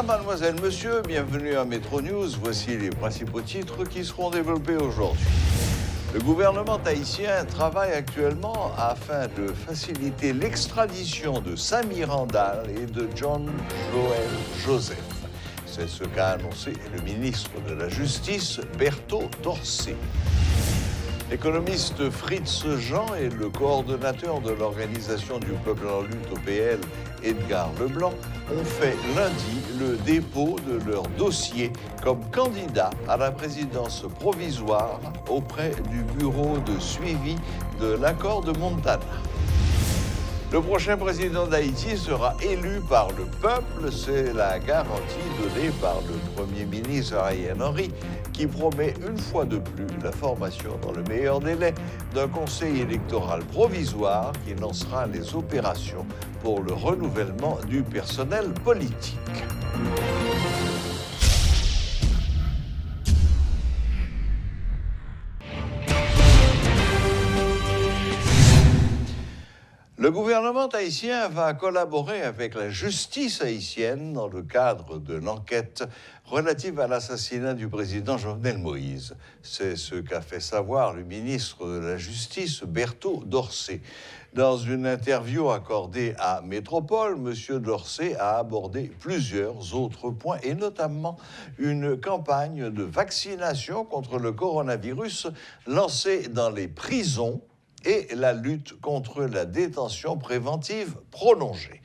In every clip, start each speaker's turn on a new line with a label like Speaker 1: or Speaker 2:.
Speaker 1: Mesdames, mademoiselles, messieurs, bienvenue à Métro News. Voici les principaux titres qui seront développés aujourd'hui. Le gouvernement haïtien travaille actuellement afin de faciliter l'extradition de Samy Randall et de John Joel Joseph. C'est ce qu'a annoncé le ministre de la Justice, Berthaud Dorsey. L'économiste Fritz Jean et le coordonnateur de l'Organisation du peuple en lutte au PL, Edgar Leblanc, ont fait lundi le dépôt de leur dossier comme candidat à la présidence provisoire auprès du bureau de suivi de l'accord de Montana. Le prochain président d'Haïti sera élu par le peuple, c'est la garantie donnée par le Premier ministre Ariel Henry, qui promet une fois de plus la formation dans le meilleur délai d'un conseil électoral provisoire qui lancera les opérations pour le renouvellement du personnel politique. Le gouvernement haïtien va collaborer avec la justice haïtienne dans le cadre de l'enquête relative à l'assassinat du président Jovenel Moïse. C'est ce qu'a fait savoir le ministre de la Justice, Berthaud Dorsey. Dans une interview accordée à Métropole, M. Dorsey a abordé plusieurs autres points, et notamment une campagne de vaccination contre le coronavirus lancée dans les prisons et la lutte contre la détention préventive prolongée.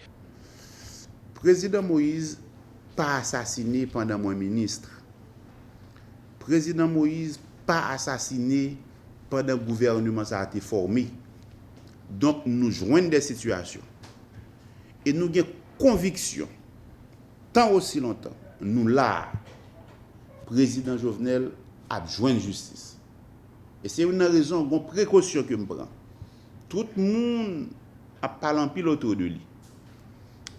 Speaker 2: Président Moïse pas assassiné pendant mon ministre. Président Moïse pas assassiné pendant le gouvernement ça a été formé. Donc nous joignons des situations. Et nous avons conviction, tant aussi longtemps, nous là, président Jovenel a besoin de justice. Et c'est une raison, une précaution que je prends. Tout le monde a parlé en pile autour de lui.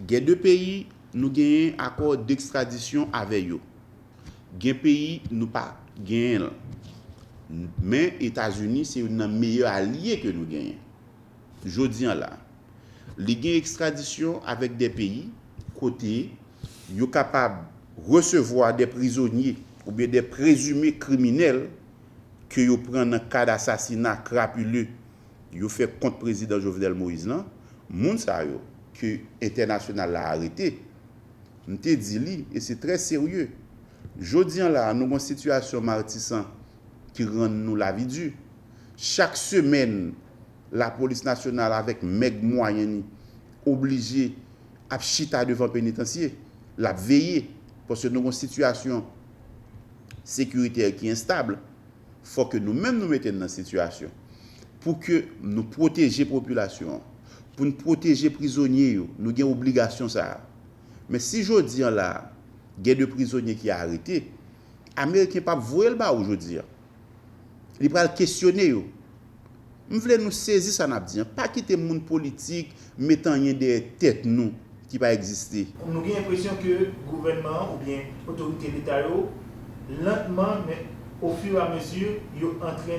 Speaker 2: Il y a deux pays, nous avons un accord d'extradition avec eux. Il y a un pays, nous pas gagnons. Mais les États-Unis, c'est un meilleur allié que nous gagnons. Je dis là, il y a une extradition avec des pays, côté, ils sont capables de recevoir des prisonniers ou bien des présumés criminels que yo prend un cas d'assassinat crapuleux yo fait contre président Jovenel Moïse là moun sa yo que international l'a arrêté m'te dit li et c'est très sérieux jodi là nous une situation martissant qui rend nous la vie dure chaque semaine la police nationale avec meg moyen obligé à chita devant pénitencier la veiller parce que nous une situation sécuritaire qui est instable. Il faut que nous-mêmes nous mettions dans cette situation pour que nous protéger la population, pour nous protéger les prisonniers, nous avons obligation ça. Mais si je dis là, il y a des prisonniers qui sont arrêtés, les Américains ne peuvent pas voir le bas aujourd'hui. Ils peuvent questionner. Nous voulons nous saisir ça, pas quitter le monde politique, mettant des têtes nous qui ne peuvent pas exister.
Speaker 3: Nous avons l'impression que le gouvernement ou bien l'autorité de l'État, lentement, mais au fur et à mesure, ils sont en train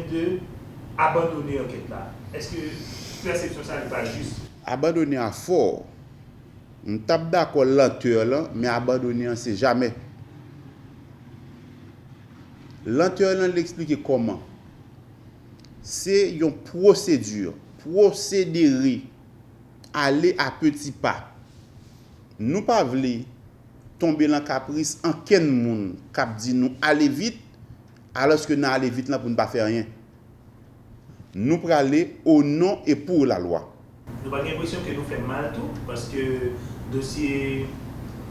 Speaker 3: d'abandonner l'enquête là. Est-ce que la perception ça n'est pas juste?
Speaker 2: Abandonner à fort. On tape d'accord lenteur là, mais abandonner c'est jamais. Lenteur là, l'expliquer comment. C'est une procédure, procédérer, aller à petits pas. Nous pas voulons tomber dans le caprice en quel monde cap dit nous aller vite. Alors que nous allons vite là pour ne pas faire rien. Nous pour aller au nom et pour la loi.
Speaker 3: Nous avons l'impression que nous faisons mal tout parce que le dossier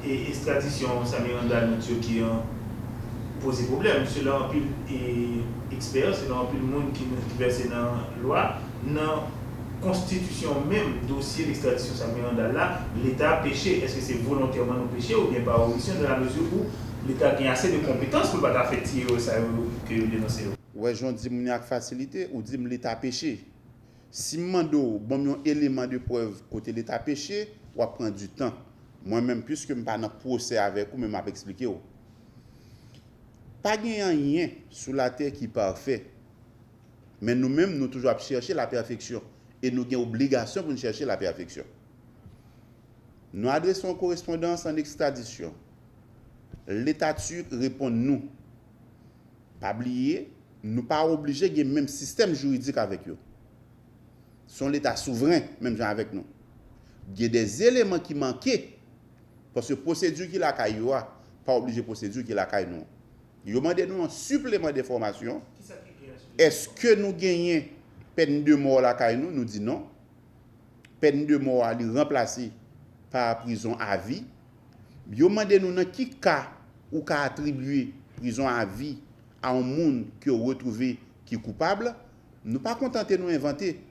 Speaker 3: et extradition, Samy Randall, qui a posé problème. C'est là un peu d'experts, c'est là un peu de monde qui verse dans la loi. Dans la constitution même, dossier d'extradition Samy Randall là, l'État a péché. Est-ce que c'est volontairement nous péché ou bien par omission dans la mesure où l'État a assez de compétences pour ne pas faire tirer ça que vous dénoncez?
Speaker 2: Ouais, j'en dis avec facilité ou dit l'État péché. Si mando bon un élément de preuve côté l'État péché, ou prendre du temps. Moi-même puisque je pas dans procès avec vous, même m'a expliqué. Pas rien sur la terre qui est parfait. Mais nous-mêmes nous toujours chercher la perfection et nous avons obligation pour chercher la perfection. Nous adressons correspondance en extradition l'État turc répond nous. Pas oublier, nous pas obligés de même système juridique avec eux. Sont l'État souverain, même genre avec nous. Il y a des éléments qui manquaient. Parce que procédure qui la caille, pas obligé procédure qui la caille nous. Ils demandent nous un supplément d'information. Est-ce que nous gagnons peine de mort la caille nous? Nous dit non. Peine de mort à remplacer par prison à vie. Ils demandent nous dans qui cas ou qu'a attribué prison à vie à un monde qui a retrouvé qui est coupable. Nous pas contenter nous inventer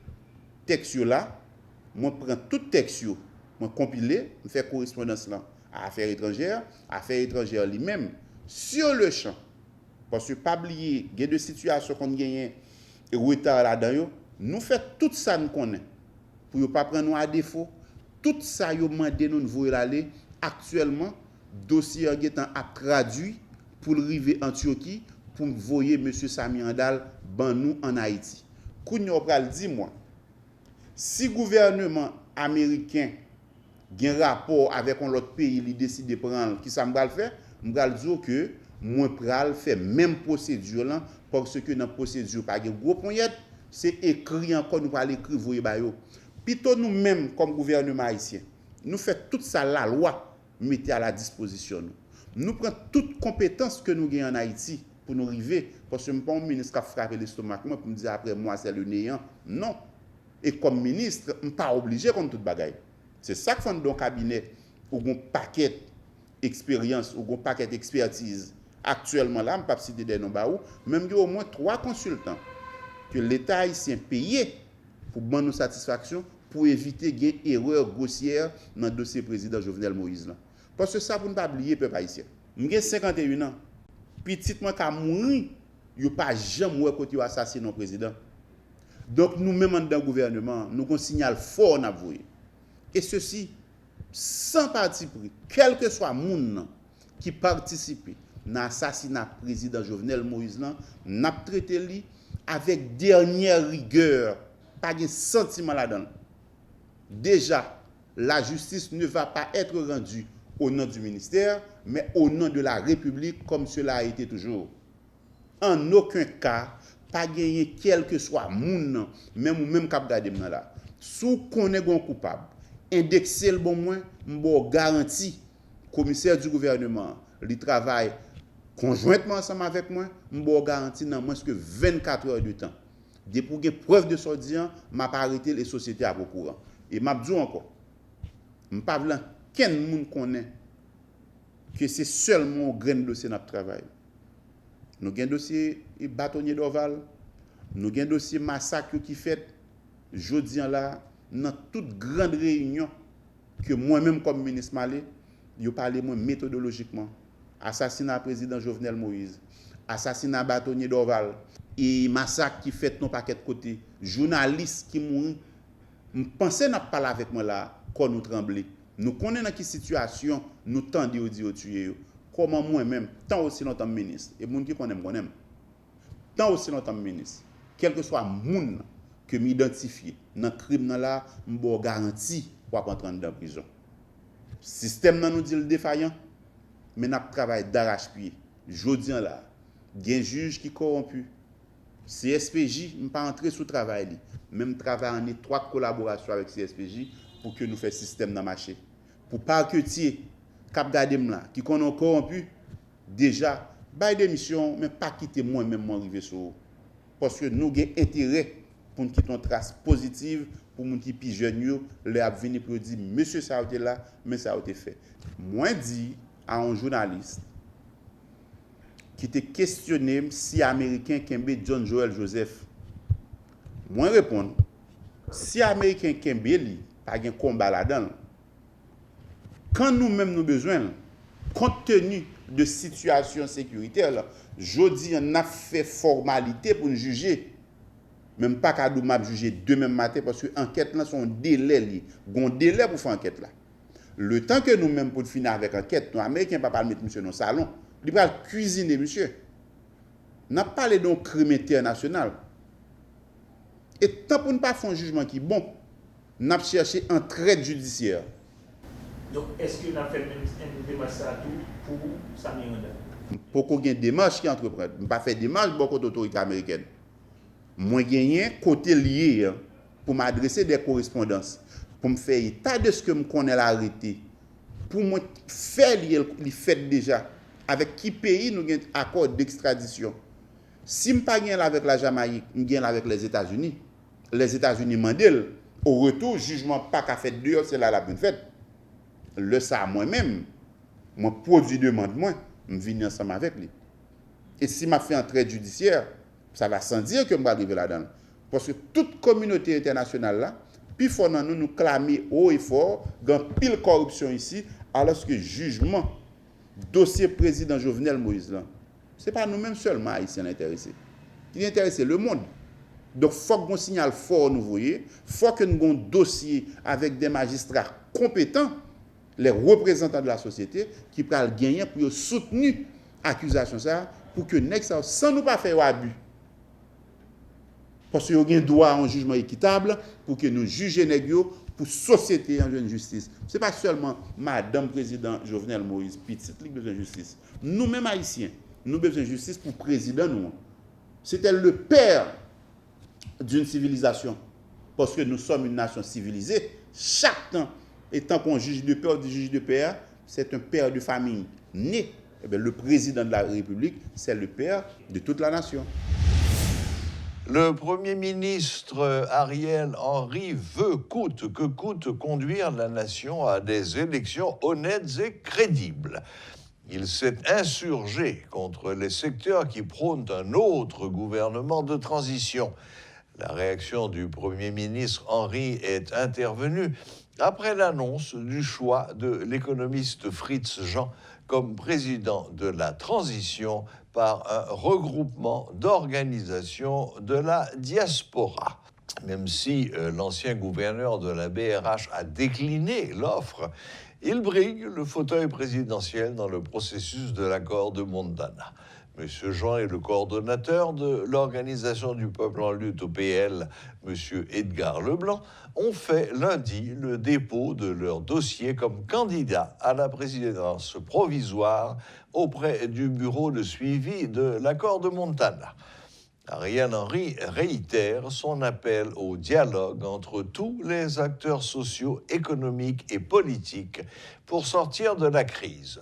Speaker 2: texte là. Moi prends tout texte moi compiler, me faire correspondance là à affaires étrangères lui-même sur le champ. Parce que pas oublier, il y a des situations qu'on gagne et retard là-dedans, nous fait tout ça nous connaît pour ne pas prendre nous à défaut. Tout ça yo mandé nous voyer aller actuellement dossier est à traduit pour arriver en Turquie pour voyer monsieur Sami Andal ban nous en Haïti. Kounyo pral di moi si gouvernement américain a un rapport avec un autre pays, il décide de prendre, qui ça me va le faire? Je vais dire que moi pral faire même procédure là parce que dans procédure pas de gros point, c'est écrit encore nous pas l'écrire voyer ba yo. Plutôt nous même comme gouvernement haïtien, nous fait toute ça la loi mettez à la disposition nous. Nous prenons toute compétence que nous gagnons en Haïti pour nous arriver parce que pas un ministre qui a frappé l'estomac moi pour me dire après moi c'est le néant. Non. Et comme ministre, je ne suis pas obligé contre toute bagaille. C'est ça que fait dans le cabinet où un paquet d'expérience, ou un paquet d'expertise. Actuellement, là, je ne peux pas citer des noms, même il y a au moins 3 consultants que l'État haïtien payé pour donner nos satisfaction pour éviter des erreurs grossières dans le dossier président Jovenel Moïse. Là. Parce que ça, vous ne pas oublier, peuple haïtien. J'ai 51 ans. Petit moi qui a mouru, il n'y a pas jamais côté assassiné le président. Donc nous-mêmes dans le gouvernement, nous avons un signal fort à vous. Et ceci, sans parti pris, quel que soit le monde qui participe dans l'assassinat du président Jovenel Moïse, nous avons traité lui avec dernière rigueur, pas de sentiment là-dedans. Déjà, la justice ne va pas être rendue au nom du ministère, mais au nom de la République, comme cela a été toujours. En aucun cas, pas gagner quel que soit moun même ou même cap garder là sous connaît gon coupable indexer le bon moins m'bo garantie commissaire du gouvernement il travaille conjointement ensemble avec moi m'bo garantie dans moins que 24 heures de temps dès pour gagner preuve de sordian m'a pas arrêté les sociétés à courant et m'a dit encore m'pa vlan ken moun connaît que c'est seulement au grain de dossier n'a travail. Nous avons un dossier bâtonnier d'Oval, nous avons un dossier massacre qui fait jeudi là dans toute grande réunion que moi-même comme ministre Malé, je parle moi méthodologiquement. Assassinat président Jovenel Moïse, assassinat bâtonnier d'Oval et massacre qui fait non paquet de côté, journaliste qui mourent. Je pensais n'a pas parlé avec moi là quand nous trembler. Nous connaissons dans quelle situation nous tendons à tuer. Comment moi-même, tant aussi longtemps ministre, et moun qui connaît, tant aussi longtemps ministre, quel que soit moun que m'identifie dans le crime là, m'bo garantie pour pas entrer dans la prison. Système nan nous dit le défaillant, mais n'a travail d'arrache-pied. Jodi là, gen juge qui corrompu. CSPJ m'pas entrer sous travail li, même travail en étroite collaboration avec CSPJ pour que nous fassions système dans marché. Pour pas que tier cap gadem là qui connaît corrompu déjà bail démission mais pas quitter moi-même m'arriver sur parce que nous avons intérêt pour nous quitter une trace positive pour moun qui pi jeune yo le a venir pour dire monsieur ça a été là mais ça a été fait. Moi dit à un journaliste qui était questionné si américain Kembe John Joel Joseph. Moi répondre si américain Kembe li pas gen combat là-dedans. Quand nous-mêmes nous besoin, compte tenu de situation sécuritaire, jodi on a fait formalité pour nous juger. Même pas qu'à nous juger demain matin parce que enquête là son délai gon délai pour faire enquête là. Le temps que nous-mêmes pour finir avec enquête, nous américains pas pas mettre monsieur dans salon, il va cuisiner monsieur. N'a parlé d'un crime international. Et tant pour ne pas faire un jugement qui bon, n'a cherché entraide judiciaire.
Speaker 3: Donc, est-ce que nous avons fait une démarche pour Samir Andal?
Speaker 2: Pour qu'on ait une démarche qui entreprend. Je ne pas faire démarche pour l'autorité américaine. Moi, j'ai un côté lié pour m'adresser des correspondances, pour me faire état de ce que je connais l'arrêté, pour me faire les faits déjà, avec qui pays nous avons un accord d'extradition. Si je ne pas avec la Jamaïque, je gagne avec les États-Unis. Les États-Unis mandent au retour, jugement pas qu'à fait dehors, c'est là la bonne fête. Le ça moi-même, mon produit demande moi, je viens ensemble avec lui. Et si je fais un trait judiciaire, ça va sans dire que je vais arriver là-dedans. Parce que toute communauté internationale là, puis il faut nous clamer haut et fort, dans pile corruption ici, alors que jugement, dossier président Jovenel Moïse là, ce n'est pas nous-mêmes seulement haïtiens intéressés. Il intéresse le monde. Donc, il faut qu'on signale fort, nous voyez. Il faut que nous ayons un dossier avec des magistrats compétents, les représentants de la société, qui peuvent gagner pour soutenir l'accusation, pour que nous, sans nous pas faire abus. Parce qu'il y a un droit à un jugement équitable, pour que nous jugions pour la société en justice. Ce n'est pas seulement Madame Président Jovenel Moïse, petite qui besoin de justice. Nous-mêmes haïtiens, nous avons besoin de justice pour le président. C'était le père d'une civilisation. Parce que nous sommes une nation civilisée. Chaque temps, étant qu'on juge de père ou juge de père, c'est un père de famille né. Eh bien, le président de la République, c'est le père de toute la nation.
Speaker 1: Le Premier ministre Ariel Henry veut coûte que coûte conduire la nation à des élections honnêtes et crédibles. Il s'est insurgé contre les secteurs qui prônent un autre gouvernement de transition. La réaction du Premier ministre Henry est intervenue après l'annonce du choix de l'économiste Fritz Jean comme président de la transition par un regroupement d'organisations de la diaspora. Même si l'ancien gouverneur de la BRH a décliné l'offre, il brigue le fauteuil présidentiel dans le processus de l'accord de Montana. M. Jean est le coordonnateur de l'Organisation du peuple en lutte au PL, M. Edgar Leblanc, ont fait lundi le dépôt de leur dossier comme candidat à la présidence provisoire auprès du bureau de suivi de l'accord de Montana. Ariel Henry réitère son appel au dialogue entre tous les acteurs sociaux, économiques et politiques pour sortir de la crise.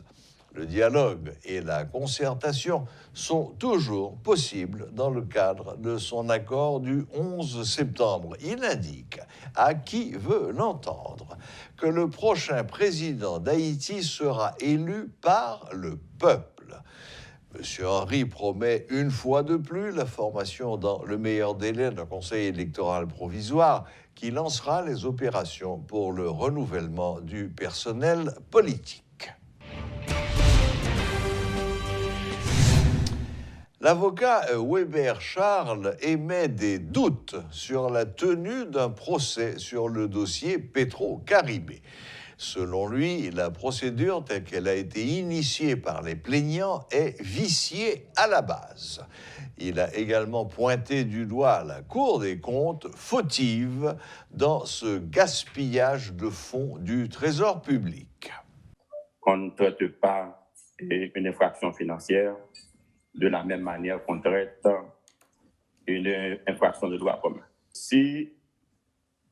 Speaker 1: Le dialogue et la concertation sont toujours possibles dans le cadre de son accord du 11 septembre. Il indique à qui veut l'entendre que le prochain président d'Haïti sera élu par le peuple. M. Henry promet une fois de plus la formation dans le meilleur délai d'un conseil électoral provisoire qui lancera les opérations pour le renouvellement du personnel politique. L'avocat Weber Charles émet des doutes sur la tenue d'un procès sur le dossier Petro-Caribé. Selon lui, la procédure telle qu'elle a été initiée par les plaignants est viciée à la base. Il a également pointé du doigt la Cour des comptes fautive dans ce gaspillage de fonds du Trésor public.
Speaker 4: On ne traite pas une infraction financière de la même manière qu'on traite une infraction de droit commun. Si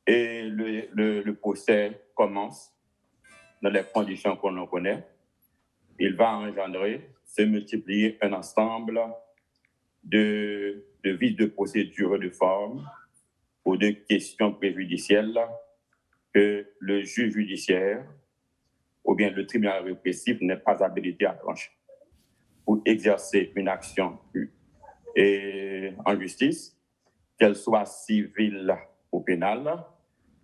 Speaker 4: le procès commence dans les conditions qu'on en connaît, il va engendrer, se multiplier un ensemble de vices de procédure et de forme ou de questions préjudicielles que le juge judiciaire ou bien le tribunal répressif n'est pas habilité à trancher. Pour exercer une action en justice, qu'elle soit civile ou pénale,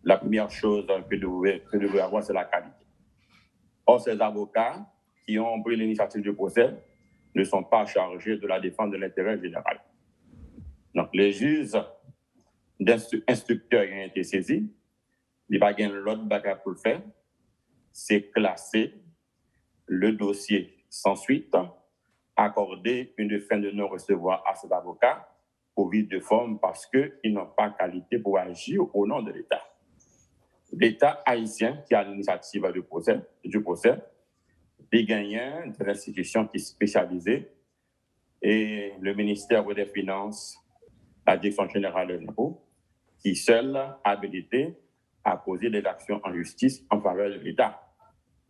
Speaker 4: la première chose que devrait avoir, c'est la qualité. Or, ces avocats qui ont pris l'initiative du procès ne sont pas chargés de la défense de l'intérêt général. Donc, les juges instructeurs qui ont été saisis, il n'y a pas l'autre bagage pour le faire, c'est classer le dossier sans suite, accorder une fin de non-recevoir à ces avocats pour vide de forme parce qu'ils n'ont pas qualité pour agir au nom de l'État. l'État haïtien qui a l'initiative du procès, les gagnants de l'institution qui est spécialisée et le ministère des Finances, la Direction générale de l'impôt, qui seul habilité à poser des actions en justice en faveur de l'État.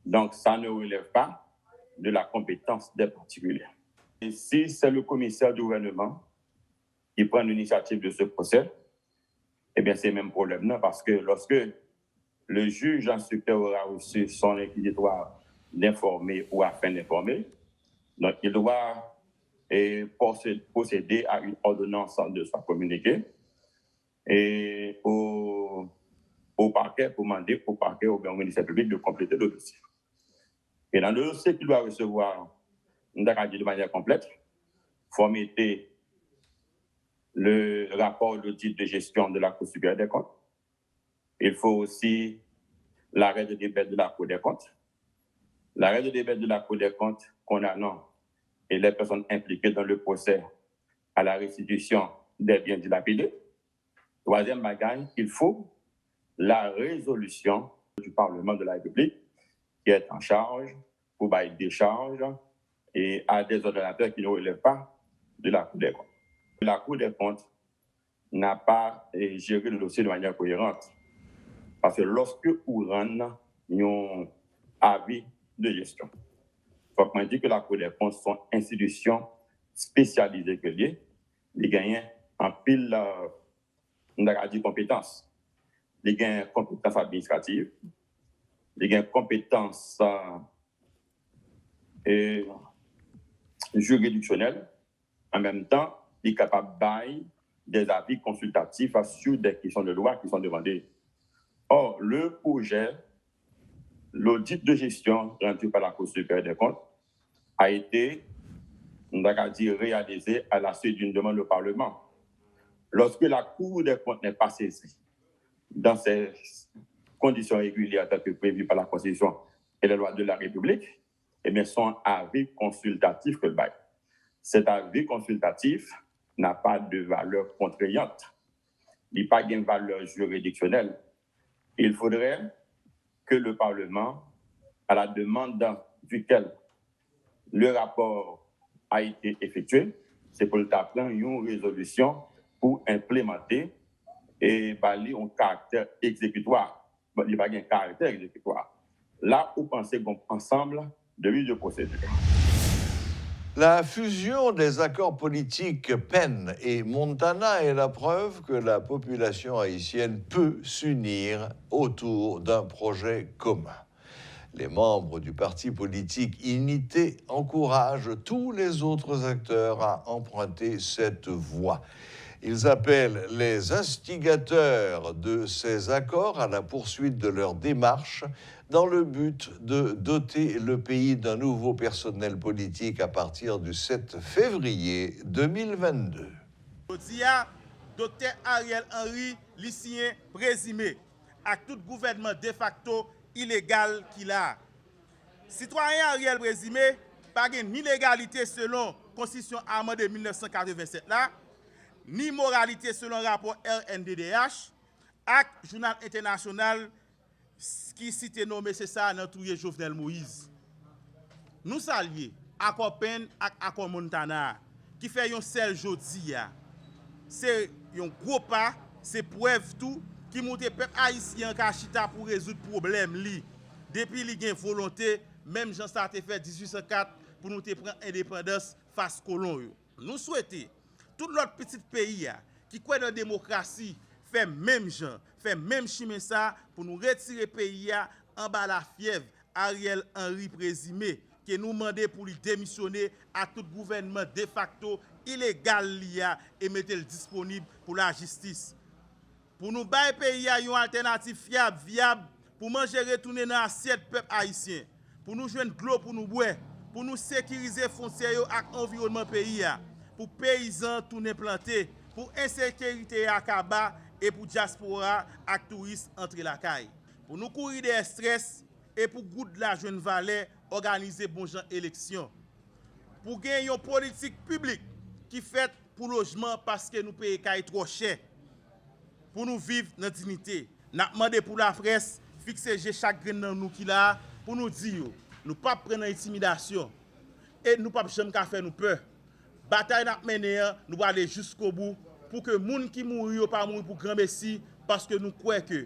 Speaker 4: Donc, ça ne relève pas de la compétence des particuliers. Et si c'est le commissaire du gouvernement qui prend l'initiative de ce procès, eh bien, c'est le même problème, non? Parce que lorsque le juge instructeur aura reçu son réquisitoire d'informer ou afin d'informer, donc il doit procéder à une ordonnance de soit communiquée et au parquet pour demander au parquet ou bien au ministère public de compléter le dossier. Et dans le dossier qu'il doit recevoir de manière complète, il faut mettre le rapport d'audit de gestion de la Cour supérieure des comptes. Il faut aussi l'arrêt de débet de la Cour des comptes. L'arrêt de débet de la Cour des comptes condamnant et les personnes impliquées dans le procès à la restitution des biens dilapidés. Troisième bagaille, il faut la résolution du Parlement de la République qui est en charge pour bailler des charges et à des ordonnateurs qui ne relèvent pas de la Cour des comptes. La Cour des comptes n'a pas géré le dossier de manière cohérente. Parce que lorsque vous rendez un avis de gestion, il faut qu'on dise que la Cour des comptes sont institutions spécialisées que les gagnent en pile de compétences. Les gagnent compétences administratives, les gagnent compétences juridictionnelles. En même temps, il est capable de bailler des avis consultatifs sur des questions de loi qui sont demandées. Or, le projet, l'audit de gestion rendu par la Cour supérieure des comptes, a été réalisé à la suite d'une demande au Parlement. Lorsque la Cour des comptes n'est pas saisie dans ces conditions régulières telles que prévues par la Constitution et les lois de la République, eh bien, son avis consultatif que le bail. Cet avis consultatif n'a pas de valeur contraignante. Il n'a pas de valeur juridictionnelle. Il faudrait que le Parlement, à la demande duquel le rapport a été effectué, c'est pour le prendre une résolution pour implémenter et balayer un caractère exécutoire. Il n'y a pas un caractère exécutoire. Là où pensez qu'on ensemble de mise de procédure.
Speaker 1: La fusion des accords politiques Penn et Montana est la preuve que la population haïtienne peut s'unir autour d'un projet commun. Les membres du parti politique Unité encouragent tous les autres acteurs à emprunter cette voie. Ils appellent les instigateurs de ces accords à la poursuite de leur démarche dans le but de doter le pays d'un nouveau personnel politique à partir du 7 février 2022.
Speaker 5: Dr. Ariel Henry, lycéen présumé, à tout gouvernement de facto illégal qu'il a. Citoyen Ariel présumé, pas ni légalité selon la Constitution amendée de 1987 là, ni moralité selon le rapport RNDDH, avec Journal international qui cite nommé c'est ça dans tout Jovenel Moïse. Nous saluons accord Penn et accord Montana qui fait un seul jodi. C'est un gros pas, c'est preuve tout qui montre peuple haïtien kachita pour résoudre problème li. Depuis li gen volonté, même Jean ça fait 1804 pour nous prendre indépendance face colon. Nous souhaitons tout l'autre petit pays qui croit dans la démocratie fait même gens, fait même chemin ça pour nous retirer pays en bas la fièvre. Ariel Henry présumé qui nous demandé pour lui démissionner à tout gouvernement de facto illégal liya et mettre le disponible pour la justice. Pour nous bailler pays une alternative fiable, viable pour manger retourner dans l'assiette peuple haïtien. Pour nous joindre de l'eau pour nous boire, pour nous sécuriser foncière et environnement pays pour paysans tourner planter, pour insécurité à Kaba et pour diaspora et touristes entre la caille. Pour nous courir des stress et pour goût de la jeune vallée organiser bon genre élection. Pour gagner une politique publique qui fait pour logement parce que nous payons caille trop cher. Pour nous vivre dans la dignité. n'a demandé pour la presse fixer chaque grain dans nous qui là pour nous dire nous pas prendre intimidation et nous pas jamais faire nous peur. Bataille n'a mené, nous allons aller jusqu'au bout pour que les gens qui mourent pas mourir pour grand messie parce que nous croyons que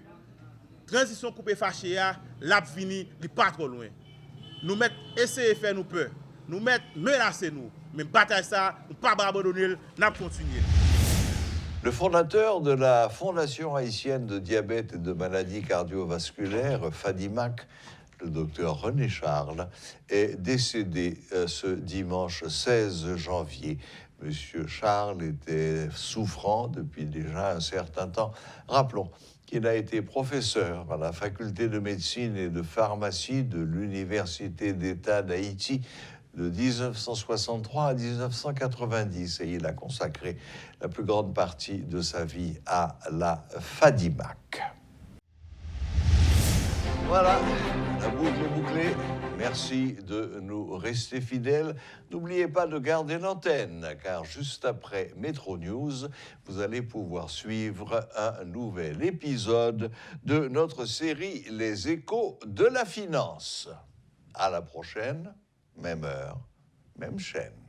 Speaker 5: transition coupée fâchée l'a fini, il pas trop loin. Nous mettre essayer de faire nous peur, nous mettre menacer nous, mais bataille ça, nous pas abandonner, n'a continuer.
Speaker 1: Le fondateur de la Fondation haïtienne de diabète et de maladies cardiovasculaires, Fadimac, le docteur René Charles, est décédé ce dimanche 16 janvier. Monsieur Charles était souffrant depuis déjà un certain temps. Rappelons qu'il a été professeur à la faculté de médecine et de pharmacie de l'Université d'État d'Haïti de 1963 à 1990 et il a consacré la plus grande partie de sa vie à la Fadimac. Voilà, la boucle est bouclée. Merci de nous rester fidèles. N'oubliez pas de garder l'antenne, car juste après Métro News, vous allez pouvoir suivre un nouvel épisode de notre série Les Échos de la Finance. À la prochaine, même heure, même chaîne.